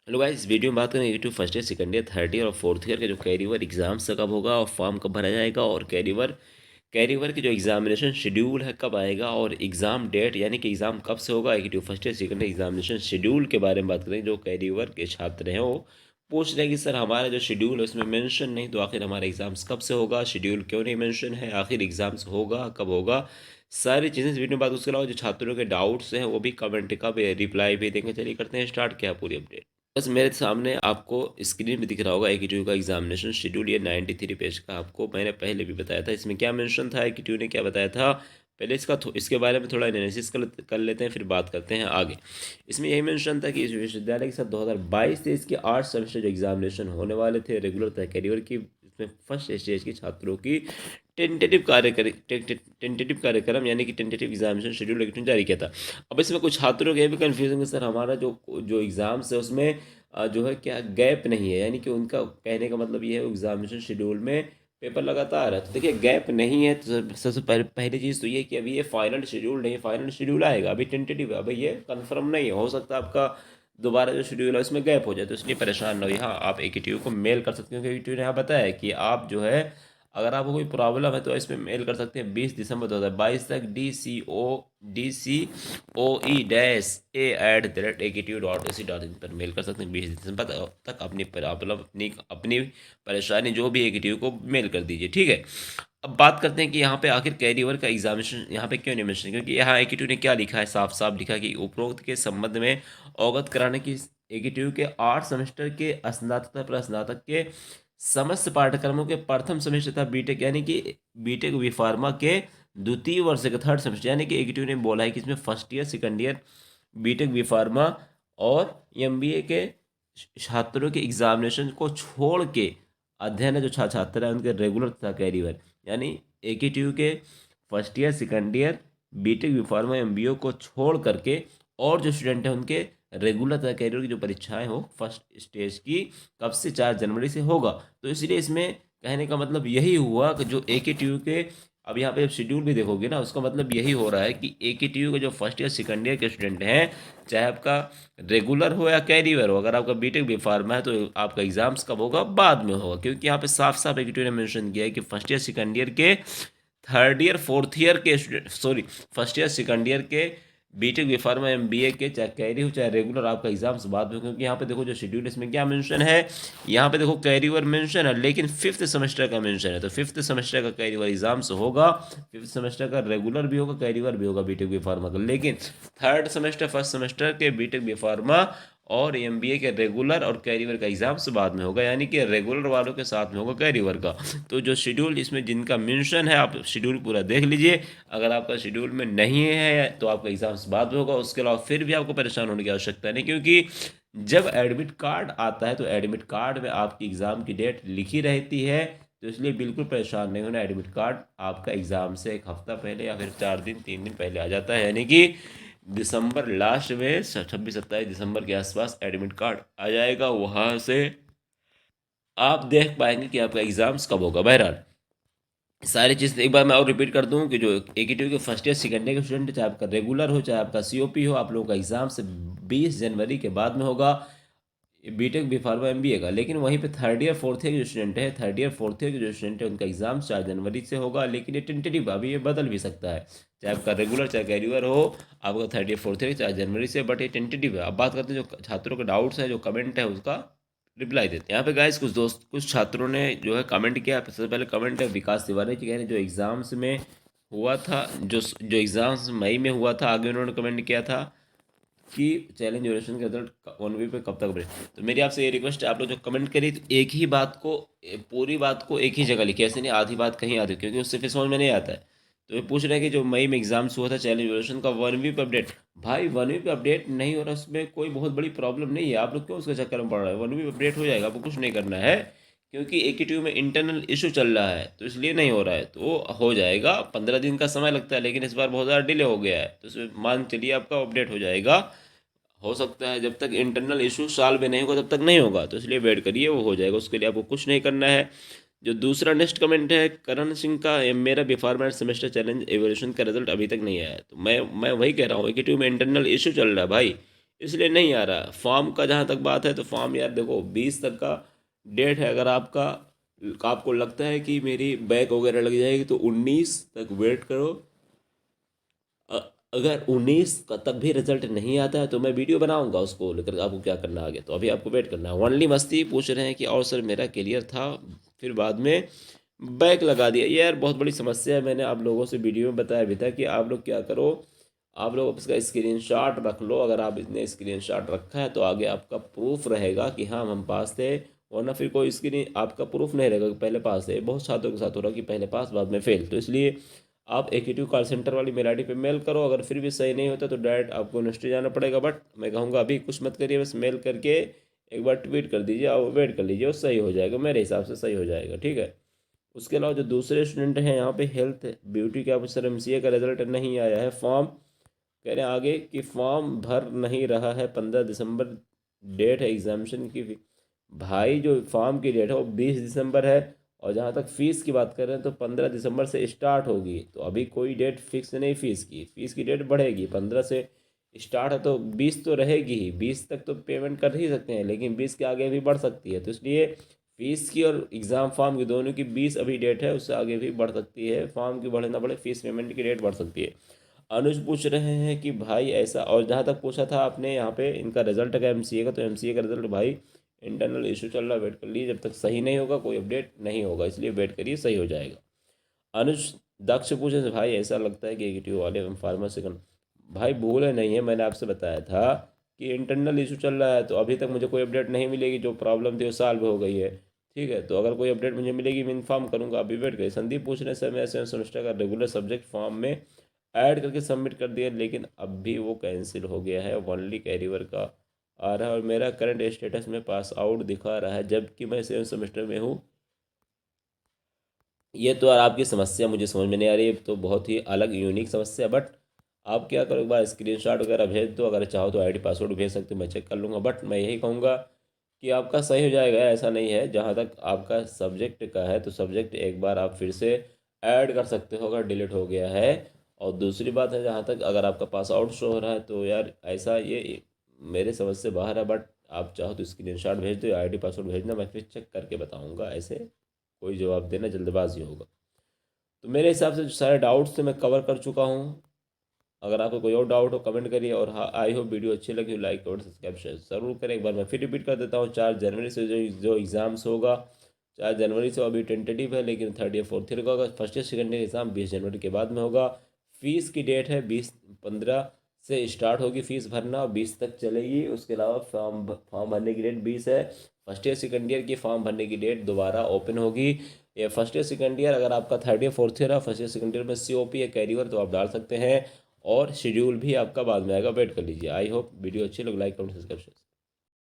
Hello guys, इस video में बात करेंगे YouTube first year, second year, third year और फोर्थ ईयर के जो कैरियर एग्जाम्स कब होगा और फॉर्म कब भरा जाएगा, और कैरियर की जो एग्जामिनेशन शेड्यूल है कब आएगा, और एग्ज़ाम डेट यानी कि एग्ज़ाम कब से होगा। YouTube first year second year examination schedule के बारे में बात करेंगे। जो कैरियर के छात्र हैं वो पूछ रहे हैं कि सर हमारा जो शेड्यूल है उसमें मेंशन नहीं, तो आखिर हमारा एग्ज़ाम्स कब से होगा, शेड्यूल क्यों नहीं मेंशन है, आखिर एग्ज़ाम्स होगा कब होगा। सारी चीज़ें इस वीडियो में बात। उसके अलावा जो छात्रों के डाउट्स हैं वो भी कमेंट का रिप्लाई भी देंगे। चलिए करते हैं स्टार्ट, क्या पूरी अपडेट। बस मेरे सामने आपको स्क्रीन पे दिख रहा होगा एकीट्यू का एग्जामिनेशन शेड्यूल। ये 93 पेज का आपको मैंने पहले भी बताया था। इसमें क्या मेंशन था, एकीट्यू ने क्या बताया था, पहले इसके बारे में थोड़ा एनालिसिस कर लेते हैं, फिर बात करते हैं आगे। इसमें यही मेंशन था कि इस विश्वविद्यालय के साथ 2022-23 के 8 सेमेस्टर जो एग्जामिनेशन होने वाले थे रेगुलर तथा कैरियर की, इसमें फर्स्ट स्टेज की छात्रों की टेंटेटिव कार्यक्रम यानी कि टेंटेटिव एग्जामिनेशन शेड्यूल लेकिन जारी किया था। अब इसमें कुछ छात्रों के भी कन्फ्यूजन है, सर हमारा जो जो एग्ज़ाम्स है उसमें जो है क्या गैप नहीं है, यानी कि उनका कहने का मतलब ये है एग्जामिनेशन शेड्यूल में पेपर लगातार है। तो देखिए गैप नहीं है, तो सबसे पहली चीज़ तो ये कि अभी ये फाइनल शेड्यूल नहीं है, फाइनल शेड्यूल आएगा, अभी टेंटेटिव है, अभी ये कंफर्म नहीं है। हो सकता है आपका दोबारा जो शेड्यूल है उसमें गैप हो जाए, तो इसलिए परेशान ना हो। हाँ, आप एकीट्यू को मेल कर सकते हो, क्योंकि एकीट्यू ने यहाँ बताया है कि आप जो है अगर आपको कोई प्रॉब्लम है तो इसमें मेल कर सकते हैं 20 दिसंबर 2022 तक DCOE-AE-A@AKTU.AC.in पर मेल कर सकते हैं। 20 दिसंबर तक अपनी प्रॉब्लम अपनी अपनी परेशानी जो भी एकीट्यू को मेल कर दीजिए, ठीक है। अब बात करते हैं कि यहाँ पे आखिर कैरियर का एग्जामिनेशन यहाँ पे क्यों नहीं मेंशन, क्योंकि यहाँ एकीट्यू ने क्या लिखा है, साफ साफ लिखा कि उपरोक्त के संबंध में अवगत कराने की एकीट्यू के 8 सेमेस्टर के स्नातक तथा स्नातक के समस्त पाठ्यक्रमों के प्रथम सेमेस्टर तथा बीटेक यानी कि बीटेक बी फार्मा के द्वितीय वर्ष के थर्ड सेमेस्टर, यानी कि एकीट्यू ने बोला है कि इसमें first year second year BTech B pharma और एमबीए के छात्रों के एग्जामिनेशन को छोड़ के अध्ययन है जो छात्र है उनके रेगुलर तथा कैरियर, यानी एकीट्यू के first year second year BTech B pharma MBA को छोड़ करके और जो स्टूडेंट हैं उनके रेगुलर तथा कैरियर की जो परीक्षाएं हो फर्स्ट स्टेज की कब से 4 जनवरी से होगा। तो इसलिए इसमें कहने का मतलब यही हुआ कि जो एकेटीयू के अब यहाँ पे जब शेड्यूल भी देखोगे ना, उसका मतलब यही हो रहा है कि एकेटीयू के जो फर्स्ट ईयर सेकंड ईयर के स्टूडेंट हैं, चाहे आपका रेगुलर हो या कैरियर हो, अगर आपका बीटेक बी फार्मा है तो आपका एग्जाम्स कब होगा, बाद में होगा। क्योंकि यहाँ पे साफ साफ एकेटीयू ने मेंशन किया है कि फर्स्ट ईयर सेकंड ईयर के थर्ड ईयर फोर्थ ईयर के student, sorry, first year second year के बीटेक बी फार्मा एमबीए के चाहे कैरी हो चाहे रेगुलर आपका एग्जाम्स बाद में। क्योंकि यहाँ पे देखो जो शेड्यूल इसमें क्या मेंशन है, यहाँ पे देखो कैरियर मेंशन है लेकिन फिफ्थ सेमेस्टर का मेंशन है, तो फिफ्थ सेमेस्टर का कैरियर एग्जाम्स होगा, फिफ्थ सेमेस्टर का रेगुलर भी होगा कैरियर भी होगा बीटेक बी फार्मा का। लेकिन थर्ड सेमेस्टर फर्स्ट सेमेस्टर के बीटेक बी फार्मा और एमबीए के रेगुलर और कैरियर का एग्जाम्स बाद में होगा, यानी कि रेगुलर वालों के साथ में होगा कैरियर का। तो जो शेड्यूल इसमें जिनका मेंशन है आप शेड्यूल पूरा देख लीजिए। अगर आपका शेड्यूल में नहीं है तो आपका एग्जाम्स बाद में होगा। उसके अलावा फिर भी आपको परेशान होने की आवश्यकता नहीं, क्योंकि जब एडमिट कार्ड आता है तो एडमिट कार्ड में आपकी एग्ज़ाम की डेट लिखी रहती है। तो इसलिए बिल्कुल परेशान नहीं होना, एडमिट कार्ड आपका एग्ज़ाम से एक हफ्ता पहले या फिर 4 दिन 3 दिन पहले आ जाता है, यानी कि दिसंबर लास्ट में 26-27 दिसंबर के आसपास एडमिट कार्ड आ जाएगा। वहाँ से आप देख पाएंगे कि आपका एग्ज़ाम्स कब होगा। बहरहाल सारी चीज़ एक बार मैं और रिपीट कर दूं कि जो एकीटीयू के फर्स्ट ईयर सेकंड ईयर के स्टूडेंट, चाहे आपका रेगुलर हो चाहे आपका सीओपी हो, आप लोगों का एग्जाम से 20 जनवरी के बाद में होगा बीटेक बी फार्मा एमबीए का। लेकिन वहीं पे थर्ड ईयर फोर्थ ईयर के जो स्टूडेंट है, थर्ड ईयर फोर्थ ईयर के जो स्टूडेंट है उनका एग्जाम 4 जनवरी से होगा। लेकिन ये टेंटेटिव, अभी ये बदल भी सकता है, चाहे आपका रेगुलर चाहे कैरियर हो, आपका थर्ड ईयर फोर्थ ईयर 4 जनवरी से, बट ये टेंटेटिव है। अब बात करते हैं जो छात्रों के डाउट्स है, जो कमेंट है उसका रिप्लाई देते हैं। यहाँ पे गाइस कुछ छात्रों ने जो है कमेंट किया। सबसे पहले कमेंट है विकास तिवारी की, कह रहे हैं जो एग्ज़ाम्स में हुआ था, जो एग्ज़ाम्स मई में हुआ था, आगे उन्होंने कमेंट किया था कि चैलेंज ड्यूरेशन का रिजल्ट 1 वीक पे कब तक बने। तो मेरी आपसे ये रिक्वेस्ट है, आप लोग जो कमेंट करिए तो एक ही बात को, पूरी बात को एक ही जगह लिखिए, ऐसे नहीं आधी बात कहीं आधी, क्योंकि उससे फिर समझ में नहीं आता है। तो ये पूछ रहे हैं कि जो मई में एग्जाम्स हुआ था चैलेंज ड्यूरेशन का 1 वीक पे अपडेट। भाई 1 वीक पे अपडेट नहीं हो रहा, उसमें कोई बहुत बड़ी प्रॉब्लम नहीं है, आप लोग क्यों उसके चक्कर में पड़ रहे हैं। 1 वीक अपडेट हो जाएगा, आपको कुछ नहीं करना है, क्योंकि एकीटीयू में इंटरनल इशू चल रहा है तो इसलिए नहीं हो रहा है। तो हो जाएगा, 15 दिन का समय लगता है, लेकिन इस बार बहुत ज़्यादा डिले हो गया है, तो इसमें मान चलिए आपका अपडेट हो जाएगा। हो सकता है जब तक इंटरनल इशू सॉल्व में नहीं होगा तब तक नहीं होगा, तो इसलिए वेट करिए, वो हो जाएगा, उसके लिए आपको कुछ नहीं करना है। जो दूसरा नेक्स्ट कमेंट है करण सिंह का, मेरा बिफॉर्मेट सेमेस्टर चैलेंज एवोल्यूशन का रिजल्ट अभी तक नहीं आया है। तो मैं वही कह रहा हूँ कि ट्यूब में इंटरनल इशू चल रहा है भाई, इसलिए नहीं आ रहा। फॉर्म का जहाँ तक बात है तो फॉर्म यार देखो 20 तक का डेट है। अगर आपको लगता है कि मेरी बैक वगैरह लग जाएगी तो 19 तक वेट करो। अ- अगर 19 का तक भी रिजल्ट नहीं आता है तो मैं वीडियो बनाऊंगा उसको लेकर, आपको क्या करना आगे। तो अभी आपको वेट करना है। ओनली मस्ती पूछ रहे हैं कि और सर मेरा क्लियर था फिर बाद में बैक लगा दिया। ये यार बहुत बड़ी समस्या है। मैंने आप लोगों से वीडियो में बताया भी था कि आप लोग क्या करो, आप लोग इसका स्क्रीनशॉट रख लो। अगर आप इसने स्क्रीनशॉट रखा है तो आगे आपका प्रूफ रहेगा कि हाँ हम पास थे। वरना फिर कोई स्क्रीन आपका प्रूफ नहीं रहेगा कि पहले पास है। बहुत छात्रों के साथ हो रहा है कि पहले पास बाद में फेल। तो इसलिए आप एक्टिव कॉल सेंटर वाली मेल आईडी पे मेल करो। अगर फिर भी सही नहीं होता तो डायरेक्ट आपको यूनिवर्सिटी जाना पड़ेगा। बट मैं कहूँगा अभी कुछ मत करिए, बस मेल करके एक बार ट्वीट कर दीजिए और वेट कर लीजिए, वो सही हो जाएगा। मेरे हिसाब से सही हो जाएगा, ठीक है। उसके अलावा जो दूसरे स्टूडेंट हैं यहाँ पे हेल्थ ब्यूटी के ऑफिसर एमसीए का रिजल्ट नहीं आया है। फॉर्म कह रहे हैं आगे कि फॉर्म भर नहीं रहा है। 15 दिसंबर डेट है एग्जामिशन की। भाई जो फॉर्म की डेट है वो 20 दिसंबर है। और जहाँ तक फ़ीस की बात कर रहे हैं तो 15 दिसंबर से स्टार्ट होगी। तो अभी कोई डेट फिक्स नहीं फ़ीस की डेट बढ़ेगी। 15 से स्टार्ट है तो 20 तो रहेगी ही। 20 तक तो पेमेंट कर ही सकते हैं, लेकिन 20 के आगे भी बढ़ सकती है। तो इसलिए फ़ीस की और एग्ज़ाम फॉर्म की दोनों की 20 अभी डेट है, उससे आगे भी बढ़ सकती है। फॉर्म की बढ़े ना बढ़े, फ़ीस पेमेंट की डेट बढ़ सकती है। अनुज पूछ रहे हैं कि भाई ऐसा, और जहाँ तक पूछा था आपने यहाँ पे इनका रिजल्ट का एमसीए का, तो एमसीए का रिजल्ट भाई इंटरनल इशू चल रहा है, वेट कर लीजिए। जब तक सही नहीं होगा कोई अपडेट नहीं होगा, इसलिए वेट करिए, सही हो जाएगा। अनुज दक्ष पूछे से भाई ऐसा लगता है कि एग्जीक्यूटिव वाले फार्मेसी का, भाई भूले नहीं है, मैंने आपसे बताया था कि इंटरनल इशू चल रहा है। तो अभी तक मुझे कोई अपडेट नहीं मिलेगी। जो प्रॉब्लम थी वो सॉल्व हो गई है, ठीक है। तो अगर कोई अपडेट मुझे मिलेगी मैं इन्फॉर्म करूंगा। अभी वेट करिए। संदीप पूछ रहे हैं सर मैं सेमेस्टर का रेगुलर सब्जेक्ट फॉर्म में ऐड करके सबमिट कर दिया, लेकिन अब भी वो कैंसिल हो गया है। ओनली कैरीवर का आ रहा है और मेरा करंट स्टेटस में पास आउट दिखा रहा है, जबकि मैं सेवन सेमेस्टर में हूँ। ये तो यार आपकी समस्या मुझे समझ में नहीं आ रही है, तो बहुत ही अलग यूनिक समस्या है। बट आप क्या करो, एक बार स्क्रीनशॉट वगैरह भेज दो। अगर चाहो तो आईडी पासवर्ड भेज सकते हो, मैं चेक कर लूँगा। बट मैं यही कहूँगा कि आपका सही हो जाएगा, ऐसा नहीं है। जहाँ तक आपका सब्जेक्ट का है तो सब्जेक्ट एक बार आप फिर से ऐड कर सकते हो अगर डिलीट हो गया है। और दूसरी बात है, जहाँ तक अगर आपका पास आउट शो हो रहा है तो यार ऐसा ये मेरे समझ से बाहर है। बट आप चाहो तो स्क्रीनशॉट भेज दो, आईडी पासवर्ड भेजना, मैं फिर चेक करके बताऊँगा। ऐसे कोई जवाब देना जल्दबाजी होगा। तो मेरे हिसाब से जो सारे डाउट्स थे मैं कवर कर चुका हूँ। अगर आपको कोई और डाउट हो कमेंट करिए। और हाँ, आई होप वीडियो अच्छी लगी हो, लाइक और सब्सक्राइब शेयर ज़रूर करें। एक बार मैं फिर रिपीट कर देता हूँ, 4 जनवरी से जो एग्ज़ाम्स होगा, 4 जनवरी से अभी टेंटेटिव है, लेकिन थर्ड या फोर्थ ईयर का होगा। First year second year exam 20 जनवरी के बाद में होगा। फीस की डेट है 15 से स्टार्ट होगी फीस भरना, 20 तक चलेगी। उसके अलावा फॉर्म भरने की डेट 20 है। फर्स्ट ईयर सेकेंड ईयर की फॉर्म भरने की डेट दोबारा ओपन होगी। ये फर्स्ट ईयर सेकेंड ईयर, अगर आपका थर्ड ईयर फोर्थ ईयर है, फर्स्ट ईयर सेकेंड ईयर में COP या कैरियर तो आप डाल सकते हैं। और शेड्यूल भी आपका बाद में आएगा, वेट कर लीजिए। आई होप वीडियो अच्छी लगे, लाइक कमेंट सब्सक्राइब।